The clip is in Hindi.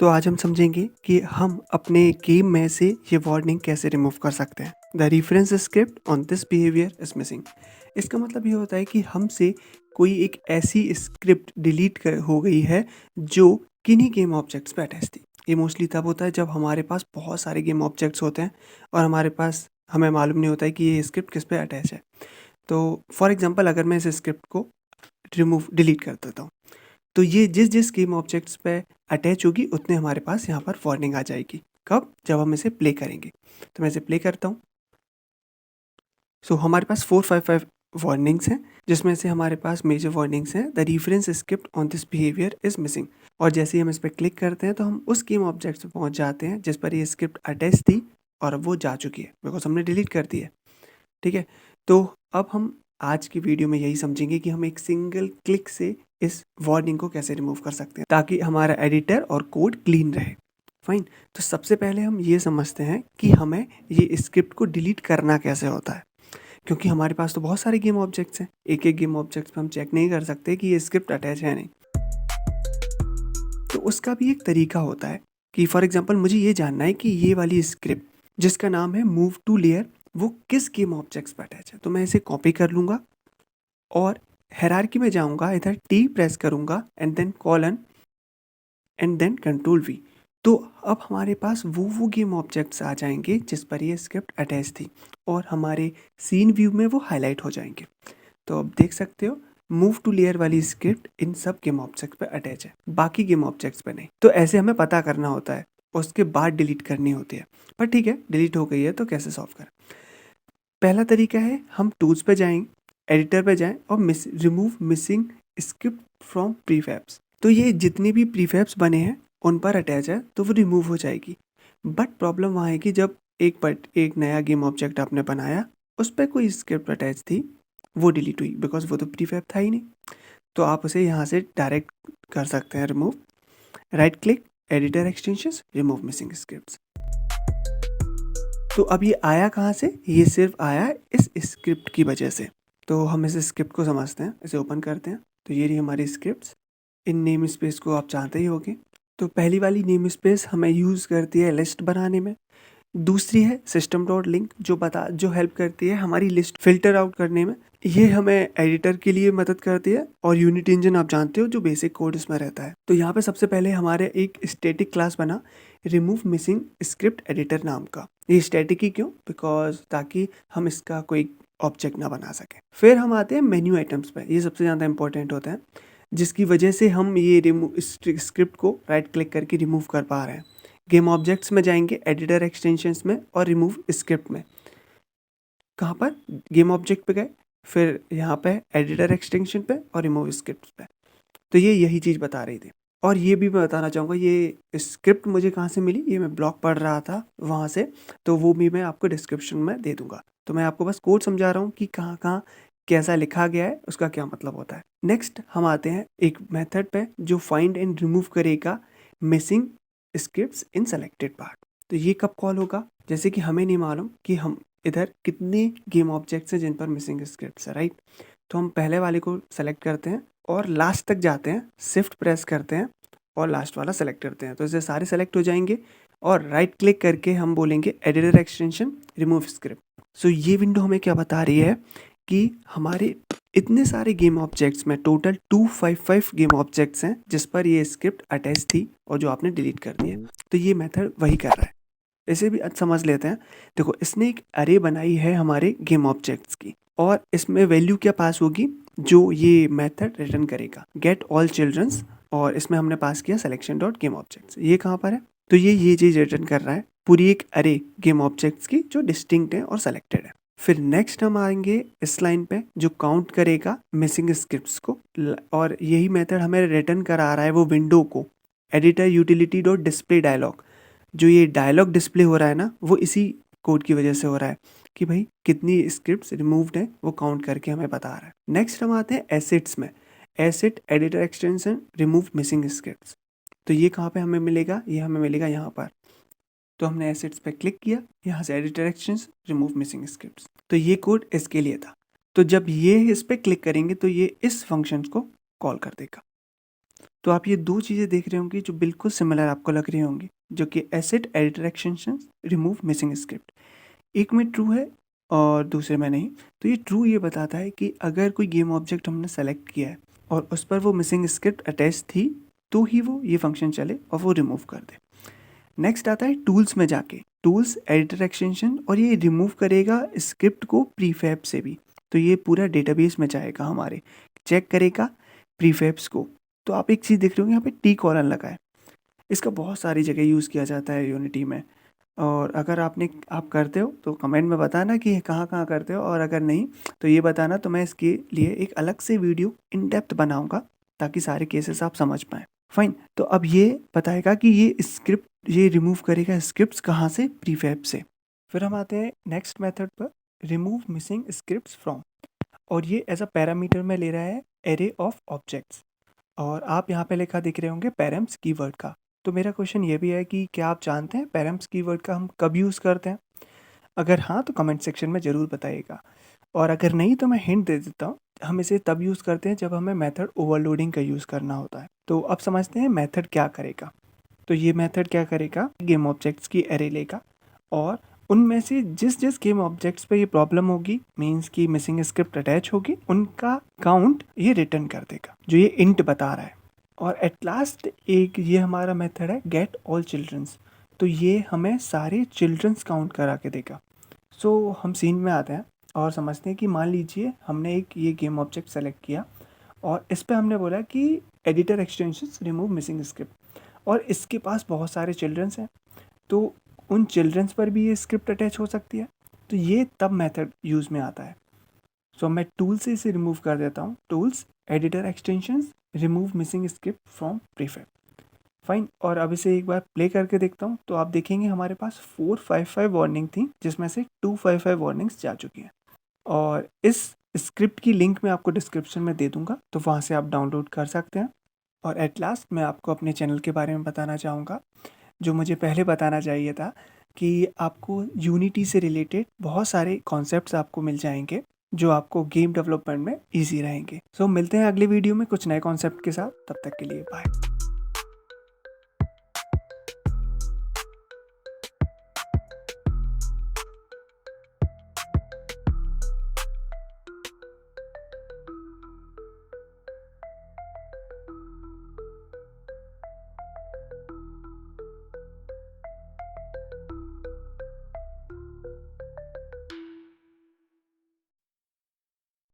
तो आज हम समझेंगे कि हम अपने गेम में से ये वार्निंग कैसे रिमूव कर सकते हैं। The reference script on this behaviour is missing. इसका मतलब ये होता है कि हमसे कोई एक ऐसी स्क्रिप्ट हो गई है जो किन्हीं गेम ऑब्जेक्ट्स पे अटैच थी। ये मोस्टली तब होता है जब हमारे पास बहुत सारे गेम ऑब्जेक्ट्स होते हैं और हमें मालूम नहीं होता है कि ये स्क्रिप्ट किस पे अटैच है। तो फॉर एग्जांपल अगर मैं इस स्क्रिप्ट को डिलीट कर देता हूँ, तो ये जिस जिस गेम ऑब्जेक्ट्स पे अटैच होगी उतने हमारे पास यहाँ पर वार्निंग आ जाएगी। कब? जब हम इसे प्ले करेंगे। तो मैं इसे प्ले करता हूँ। सो हमारे पास 455 वार्निंग्स हैं, जिसमें से हमारे पास मेजर वार्निंग्स हैं। The reference script on this behaviour is missing. और जैसे ही हम इस पर क्लिक करते हैं तो हम उस गेम ऑब्जेक्ट्स पे पहुँच जाते हैं जिस पर ये स्क्रिप्ट अटैच थी और अब वो जा चुकी है बिकॉज हमने डिलीट कर दी है। ठीक है, तो अब हम आज की वीडियो में यही समझेंगे कि हम एक सिंगल क्लिक से इस वार्निंग को कैसे रिमूव कर सकते हैं ताकि हमारा एडिटर और कोड क्लीन रहे। फाइन। तो सबसे पहले हम ये समझते हैं कि हमें ये स्क्रिप्ट को डिलीट करना कैसे होता है, क्योंकि हमारे पास तो बहुत सारे गेम ऑब्जेक्ट्स हैं। एक एक गेम ऑब्जेक्ट्स पे हम चेक नहीं कर सकते कि ये स्क्रिप्ट अटैच है नहीं। तो उसका भी एक तरीका होता है कि फॉर एग्जांपल मुझे ये जानना है कि ये वाली स्क्रिप्ट जिसका नाम है मूव टू लेयर वो किस गेम ऑब्जेक्ट्स पर अटैच है। तो मैं इसे कॉपी कर लूँगा और हायरार्की में जाऊँगा, इधर टी प्रेस करूँगा and then colon and then control V. तो अब हमारे पास वो गेम ऑब्जेक्ट्स आ जाएंगे जिस पर ये स्क्रिप्ट अटैच थी और हमारे सीन व्यू में वो हाईलाइट हो जाएंगे। तो अब देख सकते हो मूव टू लेयर वाली स्क्रिप्ट इन सब गेम ऑब्जेक्ट पे अटैच है, बाकी गेम ऑब्जेक्ट्स पे नहीं। तो ऐसे हमें पता करना होता है, उसके बाद डिलीट करनी होती है। पर ठीक है, डिलीट हो गई है तो कैसे सॉल्व करें। पहला तरीका है हम टूल्स पे जाएं, एडिटर पे जाएं और रिमूव मिसिंग स्क्रिप्ट फ्रॉम प्रीफैब्स। तो ये जितने भी प्रीफैब्स बने हैं उन पर अटैच है तो वो रिमूव हो जाएगी। बट प्रॉब्लम वहाँ है कि जब एक नया गेम ऑब्जेक्ट आपने बनाया उस पर कोई स्क्रिप्ट अटैच थी, वो डिलीट हुई बिकॉज वो तो प्रीफैब था ही नहीं। तो आप उसे यहाँ से डायरेक्ट कर सकते हैं remove. Right click, editor extensions, remove missing scripts. तो अब ये आया कहाँ से? ये सिर्फ आया इस स्क्रिप्ट की वजह से। तो हम इस स्क्रिप्ट को समझते हैं, इसे ओपन करते हैं। तो ये रही हमारी स्क्रिप्ट्स। इन नेम स्पेस को आप जानते ही होंगे। तो पहली वाली नेम स्पेस हमें यूज़ करती है लिस्ट बनाने में। दूसरी है सिस्टम डॉट लिंक जो हेल्प करती है हमारी लिस्ट फिल्टर आउट करने में। ये हमें एडिटर के लिए मदद करती है। और यूनिट इंजन आप जानते हो जो बेसिक कोड इसमें रहता है। तो यहाँ पे सबसे पहले हमारे एक स्टैटिक क्लास बना रिमूव मिसिंग स्क्रिप्ट एडिटर नाम का। ये स्टैटिक ही क्यों? बिकॉज ताकि हम इसका कोई ऑब्जेक्ट ना बना सके। फिर हम आते हैं मेन्यू आइटम्स पे। ये सबसे ज़्यादा इंपॉर्टेंट होता है जिसकी वजह से हम ये स्क्रिप्ट को राइट क्लिक करके रिमूव कर पा रहे हैं। गेम ऑब्जेक्ट्स में जाएंगे, एडिटर एक्सटेंशंस में और रिमूव स्क्रिप्ट में। कहाँ पर? गेम ऑब्जेक्ट पे गए, फिर यहाँ पे एडिटर एक्सटेंशन पे और रिमूव स्क्रिप्ट पे। तो ये यही चीज़ बता रही थी। और ये भी मैं बताना चाहूँगा, ये स्क्रिप्ट मुझे कहाँ से मिली, ये मैं ब्लॉग पढ़ रहा था वहाँ से, तो वो भी मैं आपको डिस्क्रिप्शन में दे दूँगा। तो मैं आपको बस कोड समझा रहा हूँ कि कहाँ कहाँ कैसा लिखा गया है, उसका क्या मतलब होता है। नेक्स्ट हम आते हैं एक मेथड पे जो फाइंड एंड रिमूव करेगा मिसिंग स्क्रिप्ट्स इन सेलेक्टेड पार्ट। तो ये कब कॉल होगा? जैसे कि हमें नहीं मालूम कि हम इधर कितने गेम ऑब्जेक्ट्स हैं जिन पर मिसिंग स्क्रिप्ट्स है, राइट। तो हम पहले वाले को सेलेक्ट करते हैं और लास्ट तक जाते हैं, शिफ्ट प्रेस करते हैं और लास्ट वाला सेलेक्ट करते हैं। तो इससे सारे सेलेक्ट हो जाएंगे और राइट क्लिक करके हम बोलेंगे एडिटर एक्सटेंशन रिमूव स्क्रिप्ट। सो ये विंडो हमें क्या बता रही है कि हमारे इतने सारे गेम ऑब्जेक्ट्स में टोटल 255 गेम ऑब्जेक्ट्स हैं जिस पर ये स्क्रिप्ट अटैच थी और जो आपने डिलीट कर दी है। तो ये मेथड वही कर रहा है। इसे भी समझ लेते हैं। देखो, इसने एक अरे बनाई है हमारे गेम ऑब्जेक्ट्स की और इसमें वैल्यू क्या पास होगी जो ये मेथड रिटर्न करेगा, गेट ऑल चिल्ड्रंस। और इसमें हमने पास किया सिलेक्शन डॉट गेम ऑब्जेक्ट्स। ये कहाँ पर है? तो ये चीज़ रिटर्न कर रहा है पूरी एक अरे गेम ऑब्जेक्ट्स की जो डिस्टिंक्ट है और सेलेक्टेड है। फिर नेक्स्ट हम आएंगे इस लाइन पे जो काउंट करेगा मिसिंग स्क्रिप्ट्स को। और यही मेथड हमें रिटर्न करा रहा है वो विंडो को, editor utility dot display dialog. जो ये डायलॉग डिस्प्ले हो रहा है ना, वो इसी कोड की वजह से हो रहा है कि भाई कितनी स्क्रिप्ट्स रिमूव्ड है वो काउंट करके हमें बता रहा है। नेक्स्ट हम आते हैं एसिड्स में। Acid editor extension remove missing scripts. तो ये कहाँ पे हमें मिलेगा? ये हमें मिलेगा यहाँ पर। तो हमने एसिड्स पे क्लिक किया, यहाँ से editor extension remove missing scripts. तो ये कोड इसके लिए था। तो जब ये इस पे क्लिक करेंगे तो ये इस फंक्शन को कॉल कर देगा। तो आप ये दो चीज़ें देख रहे होंगे जो बिल्कुल सिमिलर आपको लग रही होंगी, जो कि asset editor extension remove missing script. एक में ट्रू है और दूसरे में नहीं। तो ये ट्रू ये बताता है कि अगर कोई गेम ऑब्जेक्ट हमने सेलेक्ट किया है और उस पर वो मिसिंग स्क्रिप्ट अटैच थी तो ही वो ये फंक्शन चले और वो रिमूव कर दे। नेक्स्ट आता है टूल्स में जाके, टूल्स एडिटर एक्सटेंशन, और ये रिमूव करेगा स्क्रिप्ट को प्रीफैब से भी। तो ये पूरा डेटाबेस में जाएगा, हमारे चेक करेगा प्रीफैब्स को। तो आप एक चीज़ देख रहे होंगे यहाँ पे टी कॉलन लगा है, इसका बहुत सारी जगह यूज़ किया जाता है यूनिटी में। और अगर आप करते हो तो कमेंट में बताना कि कहाँ कहाँ करते हो, और अगर नहीं तो ये बताना, तो मैं इसके लिए एक अलग से वीडियो इन डेप्थ बनाऊंगा ताकि सारे केसेस आप समझ पाएँ। फाइन, तो अब ये बताएगा कि ये रिमूव करेगा स्क्रिप्ट्स कहाँ से, प्रीफैब से। फिर हम आते हैं नेक्स्ट मेथड पर, रिमूव मिसिंग स्क्रिप्ट्स फ्रॉम, और ये एज अ पैरामीटर में ले रहा है एरे ऑफ ऑब्जेक्ट्स। और आप यहाँ पे लिखा दिख रहे होंगे पैरम्स कीवर्ड का। तो मेरा क्वेश्चन ये भी है कि क्या आप जानते हैं पैरम्स कीवर्ड का हम कब यूज़ करते हैं? अगर हाँ तो कमेंट सेक्शन में ज़रूर बताइएगा, और अगर नहीं तो मैं हिंट दे देता हूँ। हम इसे तब यूज़ करते हैं जब हमें मेथड ओवरलोडिंग का यूज़ करना होता है। तो अब समझते हैं मेथड क्या करेगा। तो ये मेथड क्या करेगा, गेम ऑब्जेक्ट्स की एरे लेगा और उनमें से जिस जिस गेम ऑब्जेक्ट्स पे ये प्रॉब्लम होगी, मीन्स की मिसिंग स्क्रिप्ट अटैच होगी, उनका काउंट ये रिटर्न कर देगा जो ये इंट बता रहा है। और एट लास्ट एक ये हमारा मेथड है गेट ऑल चिल्ड्रंस, तो ये हमें सारे चिल्ड्रंस काउंट करा के देगा। सो हम सीन में आते हैं और समझते हैं कि मान लीजिए हमने एक ये गेम ऑब्जेक्ट सेलेक्ट किया और इस पर हमने बोला कि editor extensions remove missing script, और इसके पास बहुत सारे चिल्ड्रंस हैं, तो उन चिल्ड्रंस पर भी ये स्क्रिप्ट अटैच हो सकती है। तो ये तब मेथड यूज़ में आता है। सो मैं टूल से इसे रिमूव कर देता हूँ, tools editor extensions remove missing script from prefab. Fine, और अब इसे एक बार प्ले करके देखता हूँ। तो आप देखेंगे हमारे पास 455 वार्निंग थी, जिसमें से 255 वार्निंग्स जा चुकी हैं। और इस स्क्रिप्ट की लिंक मैं आपको डिस्क्रिप्शन में दे दूँगा, तो वहाँ से आप डाउनलोड कर सकते हैं। और एट लास्ट मैं आपको अपने चैनल के बारे में बताना चाहूँगा, जो मुझे पहले बताना चाहिए था, कि आपको यूनिटी से रिलेटेड बहुत सारे कॉन्सेप्ट्स आपको मिल जाएंगे जो आपको गेम डेवलपमेंट में ईजी रहेंगे। सो मिलते हैं अगले वीडियो में कुछ नए कॉन्सेप्ट के साथ, तब तक के लिए बाय।